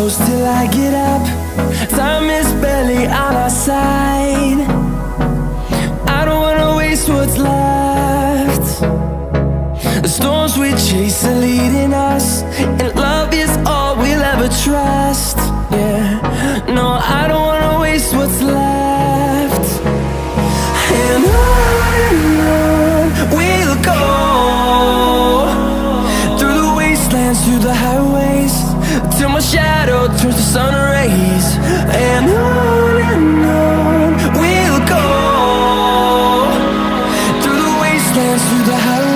shadows till I get up. Time is barely on our side. I don't wanna waste what's left. The storms we chase are leading us, and love is all we'll ever trust. Yeah, no, I don't wanna waste what's left. And on we'll go, through the wastelands, through the highways, till my shadow turns to sun rays. And on we'll go, through the wastelands, through the highways.